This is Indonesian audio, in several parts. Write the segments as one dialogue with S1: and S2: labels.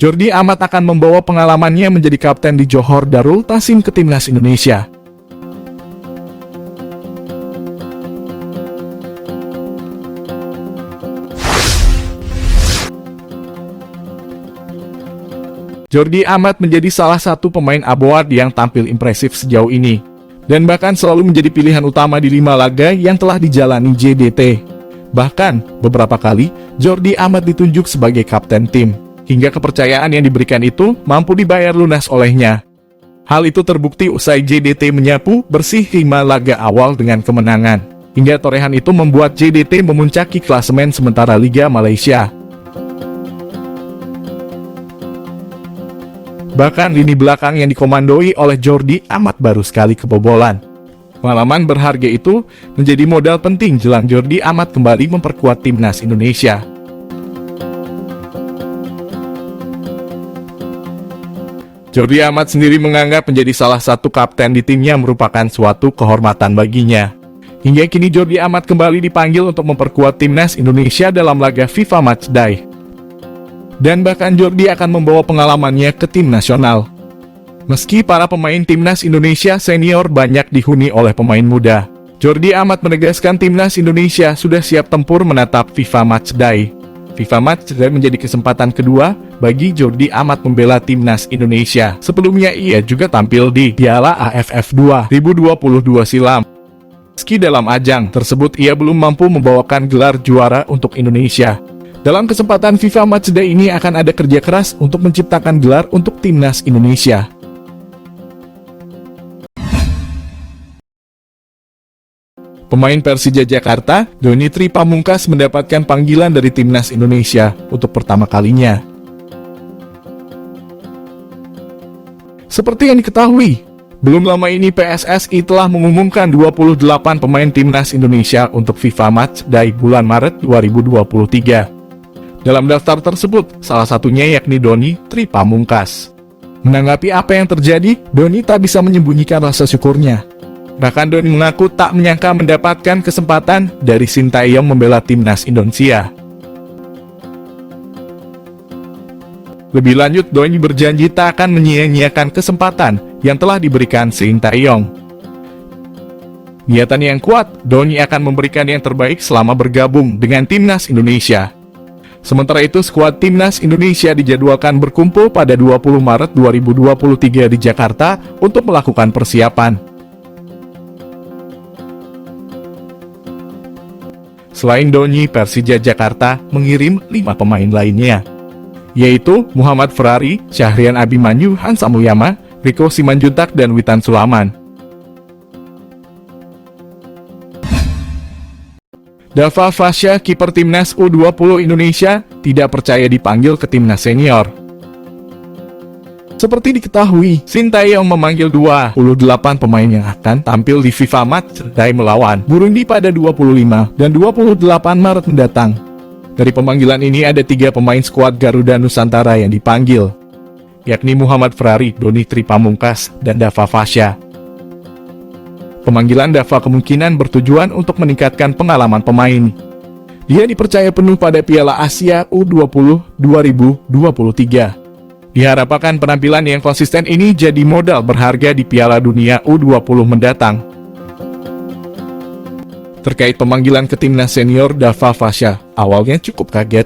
S1: Jordi Amat akan membawa pengalamannya menjadi kapten di Johor Darul Ta'zim ke timnas Indonesia. Jordi Amat menjadi salah satu pemain Aboard yang tampil impresif sejauh ini, dan bahkan selalu menjadi pilihan utama di 5 laga yang telah dijalani JDT. Bahkan, beberapa kali, Jordi Amat ditunjuk sebagai kapten tim, hingga kepercayaan yang diberikan itu mampu dibayar lunas olehnya. Hal itu terbukti usai JDT menyapu bersih 5 laga awal dengan kemenangan, hingga torehan itu membuat JDT memuncaki klasemen sementara Liga Malaysia. Bahkan lini belakang yang dikomandoi oleh Jordi Amat baru sekali kebobolan. Pengalaman berharga itu menjadi modal penting jelang Jordi Amat kembali memperkuat timnas Indonesia. Jordi Amat sendiri menganggap menjadi salah satu kapten di timnya merupakan suatu kehormatan baginya. Hingga kini Jordi Amat kembali dipanggil untuk memperkuat timnas Indonesia dalam laga FIFA Matchday. Dan bahkan Jordi akan membawa pengalamannya ke tim nasional. Meski para pemain timnas Indonesia senior banyak dihuni oleh pemain muda, Jordi Amat menegaskan timnas Indonesia sudah siap tempur menatap FIFA Matchday. FIFA Matchday menjadi kesempatan kedua bagi Jordi Amat membela timnas Indonesia. Sebelumnya ia juga tampil di Piala AFF 2022 silam. Meski dalam ajang tersebut ia belum mampu membawakan gelar juara untuk Indonesia. Dalam kesempatan FIFA Matchday ini akan ada kerja keras untuk menciptakan gelar untuk timnas Indonesia. Pemain Persija Jakarta, Doni Tri Pamungkas mendapatkan panggilan dari timnas Indonesia untuk pertama kalinya. Seperti yang diketahui, belum lama ini PSSI telah mengumumkan 28 pemain timnas Indonesia untuk FIFA Matchday bulan Maret 2023. Dalam daftar tersebut, salah satunya yakni Doni Tri Pamungkas. Menanggapi apa yang terjadi, Doni tak bisa menyembunyikan rasa syukurnya. Bahkan Doni mengaku tak menyangka mendapatkan kesempatan dari Sintayong membela timnas Indonesia. Lebih lanjut, Doni berjanji tak akan menyia-nyiakan kesempatan yang telah diberikan Sintayong. Niatan yang kuat, Doni akan memberikan yang terbaik selama bergabung dengan timnas Indonesia. Sementara itu, skuad timnas Indonesia dijadwalkan berkumpul pada 20 Maret 2023 di Jakarta untuk melakukan persiapan. Selain Doni, Persija Jakarta mengirim 5 pemain lainnya, yaitu Muhammad Ferrari, Syahrian Abimanyu, Hansa Muyama, Rico Simanjuntak, dan Witan Sulaiman. Dava Fasya, kiper timnas U20 Indonesia, tidak percaya dipanggil ke timnas senior. Seperti diketahui, Sintayong memanggil 28 pemain yang akan tampil di FIFA Matchday melawan Burundi pada 25 dan 28 Maret mendatang. Dari pemanggilan ini ada 3 pemain skuad Garuda Nusantara yang dipanggil, yakni Muhammad Ferrari, Doni Tri Pamungkas, dan Dava Fasya. Pemanggilan Dava kemungkinan bertujuan untuk meningkatkan pengalaman pemain. Dia dipercaya penuh pada Piala Asia U20 2023. Diharapkan penampilan yang konsisten ini jadi modal berharga di Piala Dunia U20 mendatang. Terkait pemanggilan ke timnas senior Dava Fasya, awalnya cukup kaget.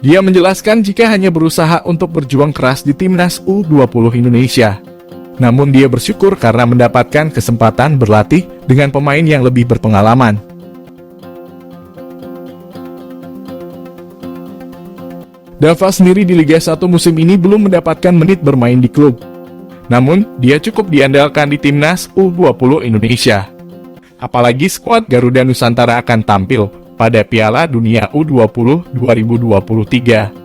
S1: Dia menjelaskan jika hanya berusaha untuk berjuang keras di timnas U20 Indonesia. Namun dia bersyukur karena mendapatkan kesempatan berlatih dengan pemain yang lebih berpengalaman. Dava sendiri di Liga 1 musim ini belum mendapatkan menit bermain di klub. Namun, dia cukup diandalkan di timnas U20 Indonesia. Apalagi skuad Garuda Nusantara akan tampil pada Piala Dunia U20 2023.